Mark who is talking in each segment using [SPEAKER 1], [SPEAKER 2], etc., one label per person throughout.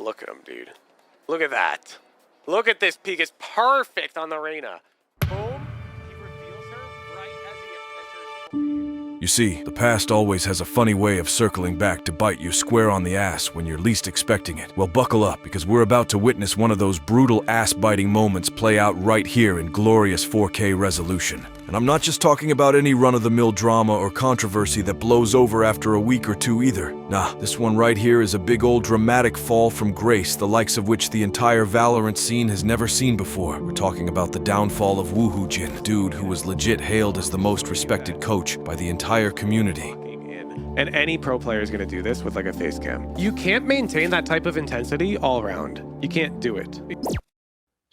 [SPEAKER 1] Look at him, dude. Look at that. Look at this peak. It's perfect on the arena. Boom. He reveals her right as he enters.
[SPEAKER 2] You see, the past always has a funny way of circling back to bite you square on the ass when you're least expecting it. Well, buckle up, because we're about to witness one of those brutal ass-biting moments play out right here in glorious 4K resolution. And I'm not just talking about any run-of-the-mill drama or controversy that blows over after a week or two either. Nah, this one right here is a big old dramatic fall from grace, the likes of which the entire Valorant scene has never seen before. We're talking about the downfall of Woohoojin, dude who was legit hailed as the most respected coach by the entire community.
[SPEAKER 1] And any pro player is going to do this with like a face cam. You can't maintain that type of intensity all around. You can't do it.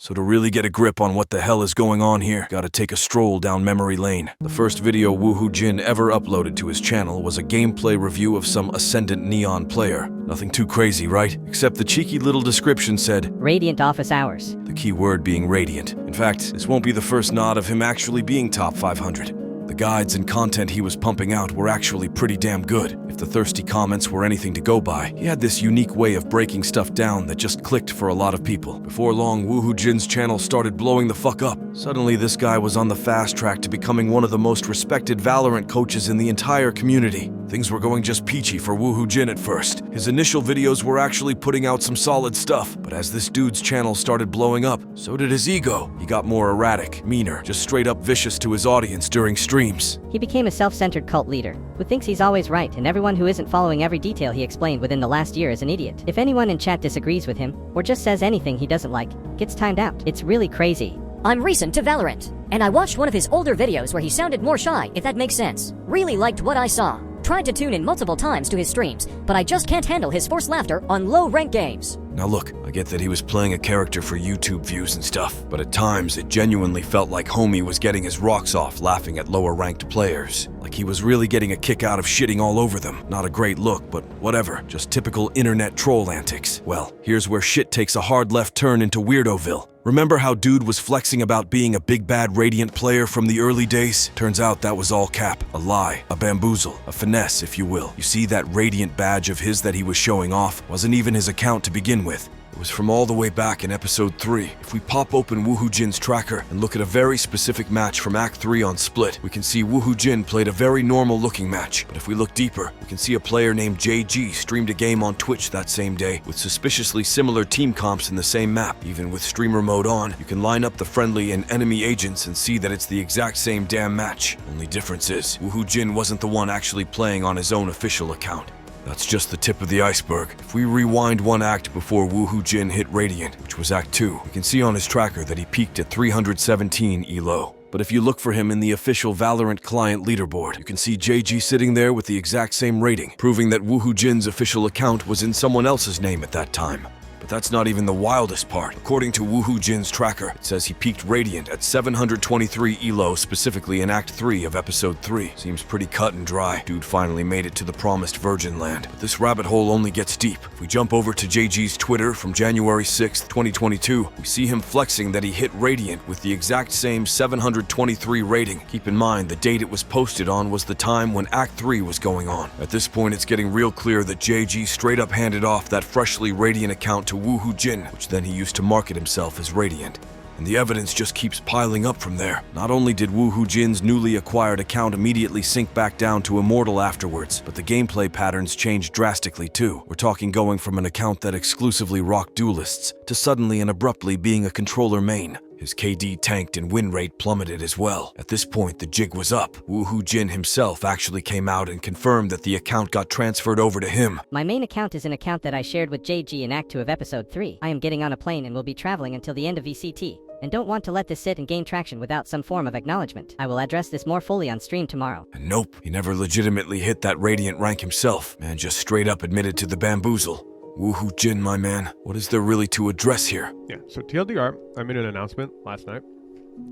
[SPEAKER 2] So to really get a grip on what the hell is going on here, gotta take a stroll down memory lane. The first video Woohoojin ever uploaded to his channel was a gameplay review of some Ascendant Neon player. Nothing too crazy, right? Except the cheeky little description said,
[SPEAKER 3] Radiant office hours.
[SPEAKER 2] The key word being radiant. In fact, this won't be the first nod of him actually being top 500. The guides and content he was pumping out were actually pretty damn good. If the thirsty comments were anything to go by, he had this unique way of breaking stuff down that just clicked for a lot of people. Before long, Woohoojin's channel started blowing the fuck up. Suddenly, this guy was on the fast track to becoming one of the most respected Valorant coaches in the entire community. Things were going just peachy for Woohoojin at first. His initial videos were actually putting out some solid stuff, but as this dude's channel started blowing up, so did his ego. He got more erratic, meaner, just straight up vicious to his audience during streams.
[SPEAKER 3] He became a self-centered cult leader, who thinks he's always right, and everyone who isn't following every detail he explained within the last year is an idiot. If anyone in chat disagrees with him, or just says anything he doesn't like, gets timed out. It's really crazy.
[SPEAKER 4] I'm recent to Valorant, and I watched one of his older videos where he sounded more shy, if that makes sense. Really liked what I saw. Tried to tune in multiple times to his streams, but I just can't handle his forced laughter on low-rank games.
[SPEAKER 2] Now look, I get that he was playing a character for YouTube views and stuff, but at times it genuinely felt like homie was getting his rocks off laughing at lower-ranked players. Like he was really getting a kick out of shitting all over them. Not a great look, but whatever, just typical internet troll antics. Well, here's where shit takes a hard left turn into Weirdoville. Remember how dude was flexing about being a big bad Radiant player from the early days? Turns out that was all cap, a lie, a bamboozle, a finesse if you will. You see, that Radiant badge of his that he was showing off wasn't even his account to begin with. It was from all the way back in episode 3. If we pop open Woohoojin's tracker and look at a very specific match from Act 3 on Split, we can see Woohoojin played a very normal looking match. But if we look deeper, we can see a player named JG streamed a game on Twitch that same day with suspiciously similar team comps in the same map. Even with streamer mode on, you can line up the friendly and enemy agents and see that it's the exact same damn match. Only difference is, Woohoojin wasn't the one actually playing on his own official account. That's just the tip of the iceberg. If we rewind one act before Woohoojin hit Radiant, which was Act 2, we can see on his tracker that he peaked at 317 elo. But if you look for him in the official Valorant client leaderboard, you can see JG sitting there with the exact same rating, proving that Woohoojin's official account was in someone else's name at that time. But that's not even the wildest part. According to Woohoojin's tracker, it says he peaked Radiant at 723 elo, specifically in Act 3 of Episode 3. Seems pretty cut and dry. Dude finally made it to the promised Virgin Land. But this rabbit hole only gets deep. If we jump over to JG's Twitter from January 6th, 2022, we see him flexing that he hit Radiant with the exact same 723 rating. Keep in mind, the date it was posted on was the time when Act 3 was going on. At this point, it's getting real clear that JG straight up handed off that freshly Radiant account to Woohoojin, which then he used to market himself as Radiant. And the evidence just keeps piling up from there. Not only did Woohoojin's newly acquired account immediately sink back down to Immortal afterwards, but the gameplay patterns changed drastically too. We're talking going from an account that exclusively rocked duelists to suddenly and abruptly being a controller main. His KD tanked and win rate plummeted as well. At this point, the jig was up. Woohoojin himself actually came out and confirmed that the account got transferred over to him.
[SPEAKER 3] My main account is an account that I shared with JG in Act 2 of Episode 3. I am getting on a plane and will be traveling until the end of VCT, and don't want to let this sit and gain traction without some form of acknowledgement. I will address this more fully on stream tomorrow.
[SPEAKER 2] And nope, he never legitimately hit that Radiant rank himself. Man just straight up admitted to the bamboozle. Woohoojin, my man, what is there really to address here?
[SPEAKER 1] Yeah, so TLDR, I made an announcement last night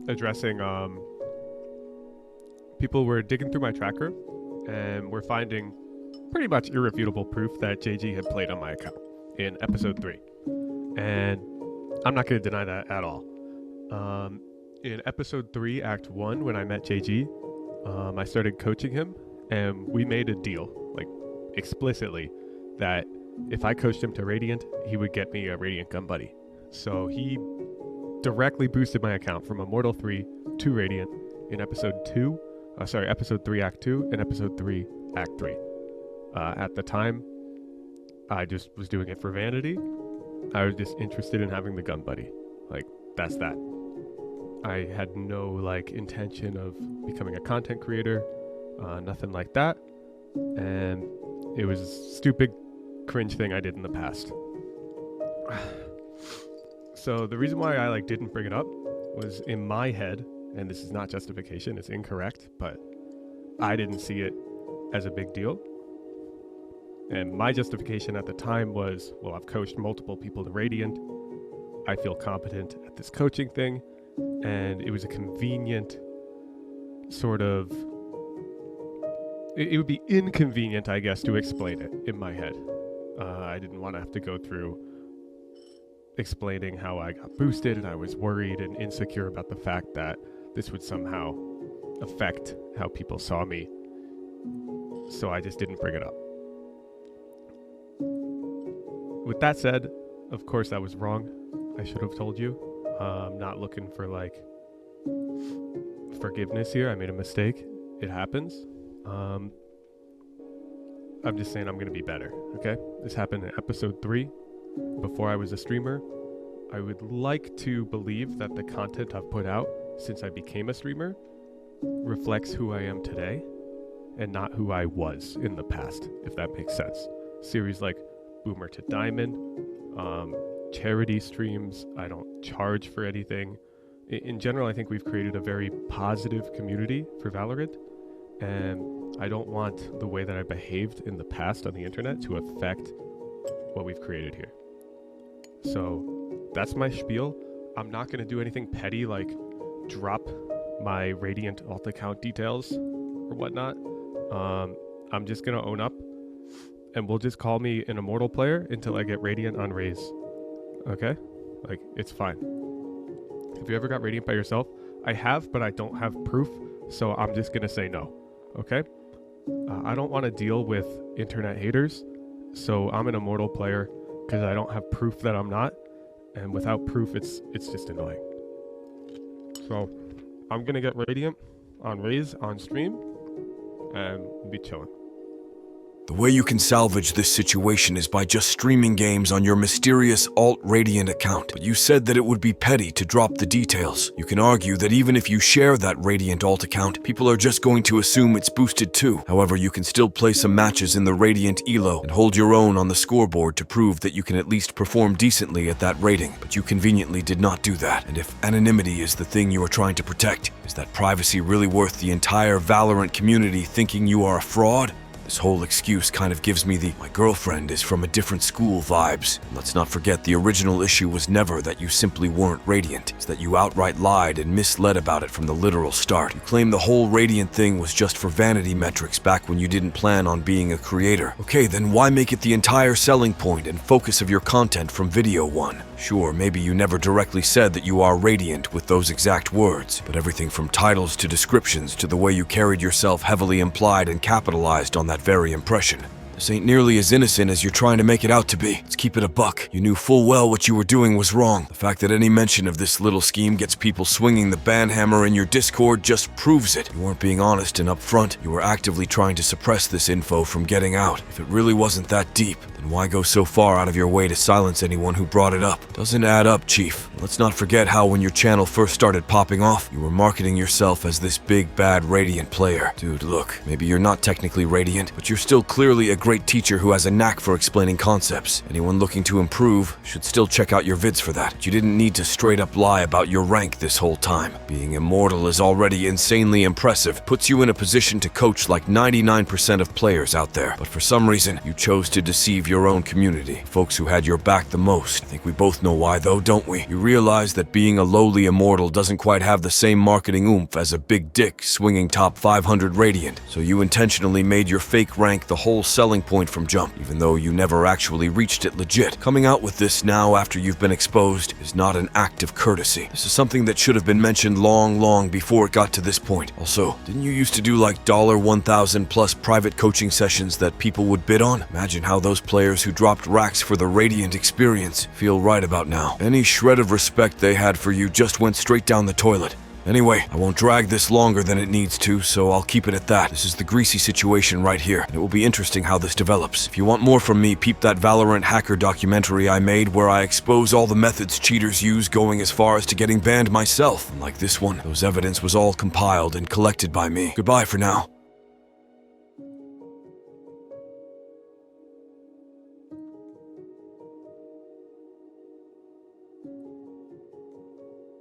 [SPEAKER 1] addressing people were digging through my tracker and we're finding pretty much irrefutable proof that JG had played on my account in Episode 3. And I'm not going to deny that at all. In Episode 3, Act 1, when I met JG, I started coaching him and we made a deal, like explicitly, that if I coached him to Radiant, he would get me a Radiant gun buddy. So he directly boosted my account from Immortal 3 to Radiant in episode 3 Act 2 and episode 3 Act 3. At the time, I just was doing it for vanity. I was just interested in having the gun buddy. Like, that's that. I had no, like, intention of becoming a content creator, nothing like that. And it was a stupid, cringe thing I did in the past. So the reason why I, like, didn't bring it up was in my head, and this is not justification, it's incorrect, but I didn't see it as a big deal. And my justification at the time was, well, I've coached multiple people to Radiant. I feel competent at this coaching thing. And it was a convenient sort of... It would be inconvenient, I guess, to explain it in my head. I didn't want to have to go through explaining how I got boosted, and I was worried and insecure about the fact that this would somehow affect how people saw me. So I just didn't bring it up. With that said, of course I was wrong. I should have told you. I'm not looking for, like, forgiveness here. I made a mistake. It happens. I'm just saying I'm going to be better, okay? This happened in episode 3, before I was a streamer. I would like to believe that the content I've put out since I became a streamer reflects who I am today and not who I was in the past, if that makes sense. Series like Boomer to Diamond, charity streams. I don't charge for anything. In general, I think we've created a very positive community for Valorant, and I don't want the way that I behaved in the past on the internet to affect what we've created here. So that's my spiel. I'm not going to do anything petty like drop my Radiant alt account details or whatnot. I'm just going to own up, and we'll just call me an Immortal player until I get Radiant on Raze. Okay? Like, it's fine. Have you ever got Radiant by yourself? I have, but I don't have proof, so I'm just going to say no. Okay? I don't want to deal with internet haters, so I'm an Immortal player because I don't have proof that I'm not, and without proof, it's just annoying. So, I'm going to get Radiant on Raze on stream, and we'll be chilling.
[SPEAKER 2] The way you can salvage this situation is by just streaming games on your mysterious alt-Radiant account. But you said that it would be petty to drop the details. You can argue that even if you share that Radiant alt account, people are just going to assume it's boosted too. However, you can still play some matches in the Radiant ELO and hold your own on the scoreboard to prove that you can at least perform decently at that rating. But you conveniently did not do that. And if anonymity is the thing you are trying to protect, is that privacy really worth the entire Valorant community thinking you are a fraud? This whole excuse kind of gives me the "my girlfriend is from a different school" vibes. And let's not forget, the original issue was never that you simply weren't Radiant. It's that you outright lied and misled about it from the literal start. You claim the whole Radiant thing was just for vanity metrics back when you didn't plan on being a creator. Okay, then why make it the entire selling point and focus of your content from video one? Sure, maybe you never directly said that you are Radiant with those exact words, but everything from titles to descriptions to the way you carried yourself heavily implied and capitalized on that very impression. This ain't nearly as innocent as you're trying to make it out to be. Let's keep it a buck. You knew full well what you were doing was wrong. The fact that any mention of this little scheme gets people swinging the ban hammer in your Discord just proves it. You weren't being honest and upfront. You were actively trying to suppress this info from getting out. If it really wasn't that deep, then why go so far out of your way to silence anyone who brought it up? Doesn't add up, Chief. Let's not forget how when your channel first started popping off, you were marketing yourself as this big bad Radiant player. Dude, look, maybe you're not technically Radiant, but you're still clearly a great teacher who has a knack for explaining concepts. Anyone looking to improve should still check out your vids for that. But you didn't need to straight up lie about your rank this whole time. Being immortal is already insanely impressive, puts you in a position to coach like 99% of players out there. But for some reason, you chose to deceive your own community, folks who had your back the most. I think we both know why though, don't we? You realize that being a lowly immortal doesn't quite have the same marketing oomph as a big dick swinging top 500 Radiant, so you intentionally made your fake rank the whole selling selling point from jump, even though you never actually reached it legit. Coming out with this now after you've been exposed is not an act of courtesy. This is something that should have been mentioned long before it got to this point. Also, didn't you used to do like $1,000 plus private coaching sessions that people would bid on? Imagine how those players who dropped racks for the radiant experience feel right about now. Any shred of respect they had for you just went straight down the toilet. Anyway, I won't drag this longer than it needs to, so I'll keep it at that. This is the greasy situation right here, and it will be interesting how this develops. If you want more from me, peep that Valorant hacker documentary I made where I expose all the methods cheaters use, going as far as to getting banned myself. Unlike this one, those evidence was all compiled and collected by me. Goodbye for now.